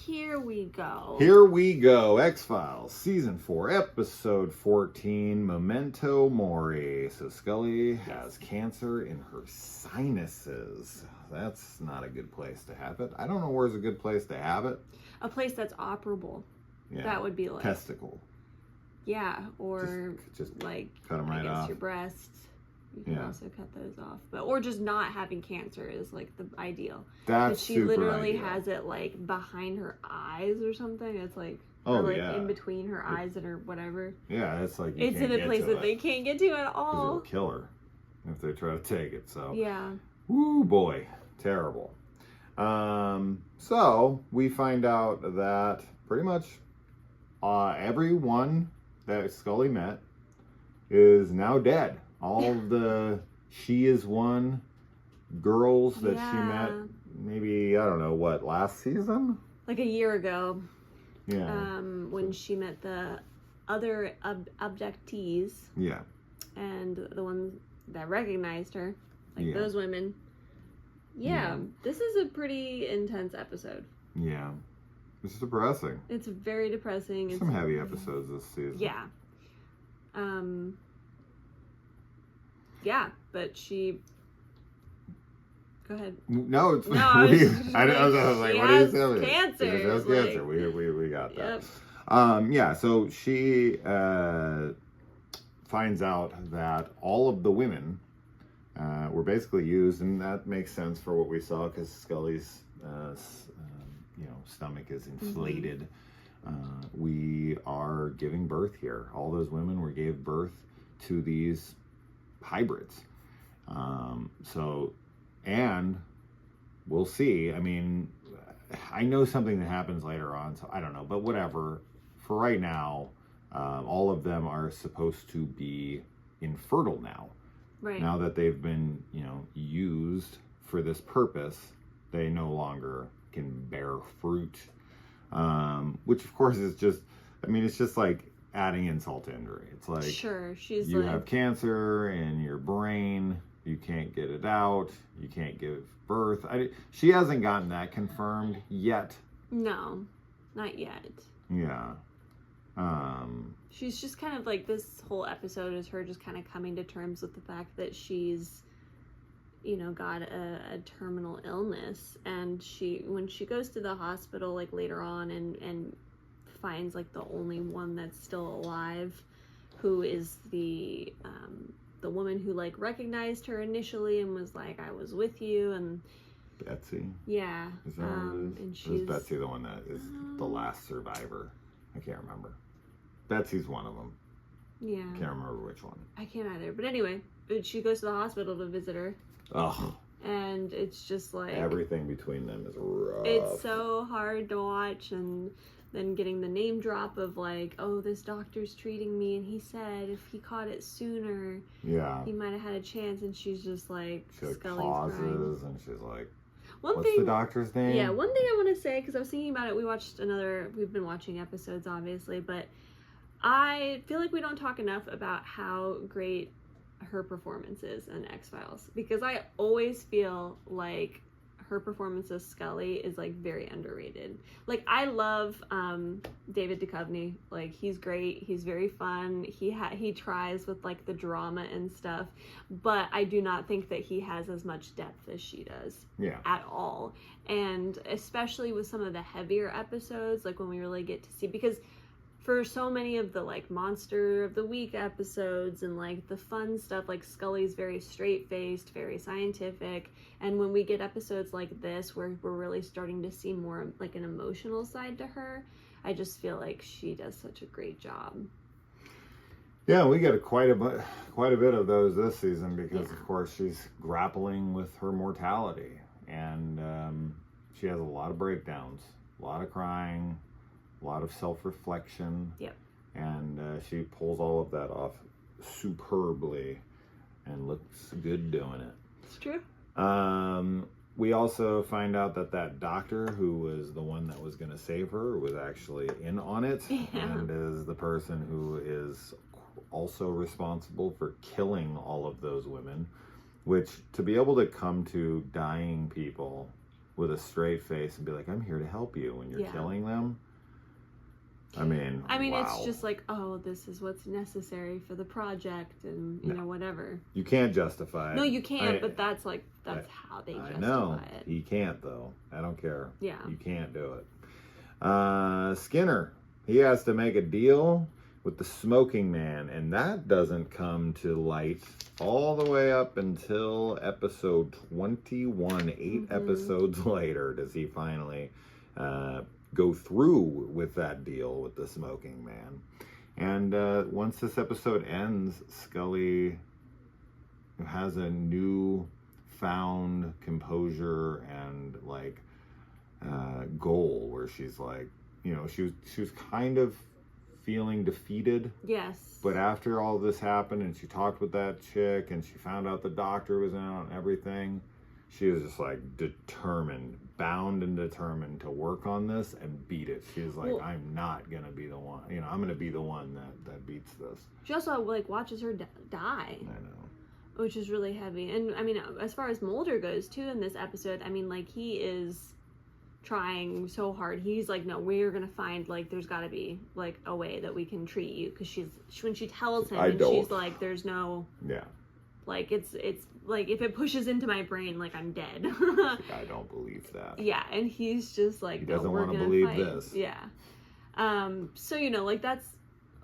Here we go. Here we go. X-Files, Season 4, Episode 14, Memento Mori. So Scully has cancer in her sinuses. That's not a good place to have it. I don't know where's a good place to have it. A place that's operable. Yeah. That would be like... Testicle. Yeah, or just like... cut them right off. Your breasts. You can also cut those off. Or just not having cancer is like the ideal. That's she super literally ideal. has it like behind her eyes or something. It's like, in between her eyes and her whatever. Yeah, it's like it's in a place that they can't get to at all. It'll kill her if they try to take it. So yeah. Woo boy, terrible. So we find out that pretty much everyone that Scully met is now dead. All of the She Is One girls that she met, maybe, I don't know, what, last season? Like a year ago. Yeah. When she met the other abductees. Yeah. And the ones that recognized her. Like those women. Yeah. This is a pretty intense episode. Yeah. It's depressing. It's very depressing. Some heavy episodes this season. Yeah. Yeah, but she... Go ahead. No, it's... No, I was like, what are you telling me? Cancer. She has cancer. We got that. Yep. Yeah, so she finds out that all of the women were basically used, and that makes sense for what we saw, because Scully's stomach is inflated. We are giving birth here. All those women gave birth to these hybrids. And we'll see. I mean, I know something that happens later on, so I don't know, but whatever. For right now, all of them are supposed to be infertile now. Right. Now that they've been, used for this purpose, they no longer can bear fruit. Which of course is just, it's just like adding insult to injury. It's like, sure, you have cancer in your brain, you can't get it out, you can't give birth. She hasn't gotten that confirmed yet. No, not yet. Yeah. She's just kind of like, this whole episode is her just kind of coming to terms with the fact that she's, got a terminal illness, and when she goes to the hospital like later on and finds like the only one that's still alive, who is the woman who like recognized her initially and was like, I was with you, and Betsy. Yeah. Is that what it is? And she's... Or is Betsy the one that is the last survivor? I can't remember. Betsy's one of them. Yeah. Can't remember which one. I can't either. But anyway, she goes to the hospital to visit her. Ugh. And it's just like... everything between them is rough. It's so hard to watch, and then getting the name drop of like, oh, this doctor's treating me, and he said if he caught it sooner, he might have had a chance. And she's just like, she like Scully's pauses crying. and she's like, what's the doctor's name? Yeah, one thing I want to say, because I was thinking about it, we've been watching episodes obviously, but I feel like we don't talk enough about how great her performance is in X-Files, because I always feel like her performance as Scully is like very underrated. Like, I love David Duchovny. Like, he's great, he's very fun, he tries with like the drama and stuff, but I do not think that he has as much depth as she does at all. And especially with some of the heavier episodes, like when we really get to see, because for so many of the like Monster of the Week episodes and like the fun stuff, like Scully's very straight-faced, very scientific, and when we get episodes like this where we're really starting to see more like an emotional side to her, I just feel like she does such a great job. Yeah, we get quite a bit of those this season, because of course she's grappling with her mortality, and she has a lot of breakdowns, a lot of crying, a lot of self-reflection. Yep. And she pulls all of that off superbly and looks good doing it. It's true. We also find out that doctor who was the one that was going to save her was actually in on it, and is the person who is also responsible for killing all of those women, which, to be able to come to dying people with a straight face and be like, I'm here to help you when you're killing them. I mean, wow. It's just like, oh, this is what's necessary for the project, and you know, whatever. You can't justify it. No, you can't, but that's how they justify I know. it. He can't, though. I don't care. Yeah. You can't do it. Skinner, he has to make a deal with the smoking man, and that doesn't come to light all the way up until episode 21. 8 episodes later does he finally go through with that deal with the smoking man. And once this episode ends, Scully has a new found composure and like goal where she's like, you know, she was kind of feeling defeated. Yes. But after all this happened and she talked with that chick and she found out the doctor was out and everything, she was just like determined, bound and determined to work on this and beat it. She was like, well, I'm not going to be the one, you know, I'm going to be the one that beats this. She also like watches her die. I know. Which is really heavy. And I mean, as far as Mulder goes too in this episode, I mean, like he is trying so hard. He's like, no, we're gonna find, like, there's gotta be like a way that we can treat you, because when she tells him, she's like, there's no, like, it's like, if it pushes into my brain, like, I'm dead. I don't believe that. Yeah, and he's just like, he doesn't want to believe fight. This. Yeah. So, you know, like, that's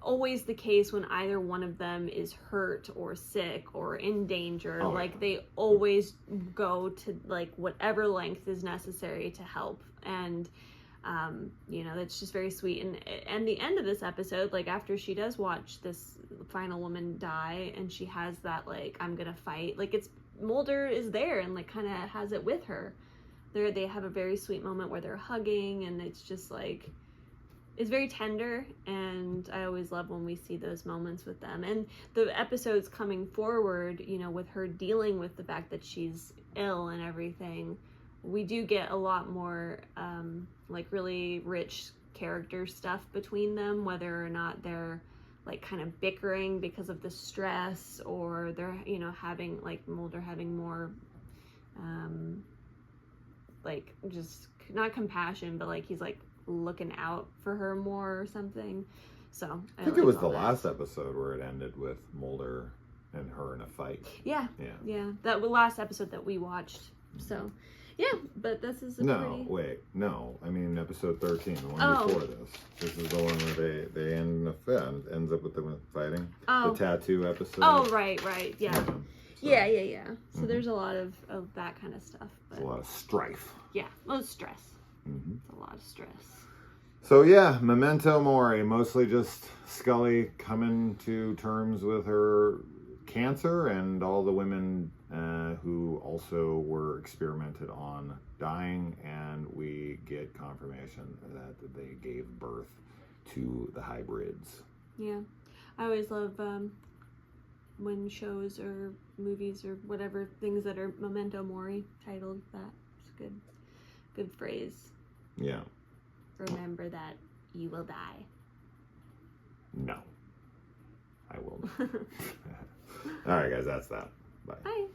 always the case when either one of them is hurt or sick or in danger. Like, they always go to, like, whatever length is necessary to help. And you know, that's just very sweet. And the end of this episode, like, after she does watch this final woman die and she has that, like, I'm gonna fight, like, it's Mulder is there and like kind of has it with her. They have a very sweet moment where they're hugging, and it's just like, it's very tender, and I always love when we see those moments with them. And the episodes coming forward, you know, with her dealing with the fact that she's ill and everything, we do get a lot more like really rich character stuff between them, whether or not they're like kind of bickering because of the stress, or they're, you know, having, like, Mulder having more like, just not compassion, but like he's like looking out for her more or something. So I think it was the last episode where it ended with Mulder and her in a fight. Yeah. That last episode that we watched. So yeah, but this is no, I mean episode 13, the one before this. This is the one where they end up with them fighting. The tattoo episode. Oh, right, yeah. So there's a lot of that kind of stuff. But it's a lot of strife. Yeah, a lot of stress. It's a lot of stress. So yeah, Memento Mori, mostly just Scully coming to terms with her cancer and all the women who also were experimented on dying, and we get confirmation that they gave birth to the hybrids. Yeah, I always love when shows or movies or whatever, things that are Memento Mori titled. That's good phrase. Yeah. Remember that you will die. No, I will not. All right, guys, that's that. Bye. Bye.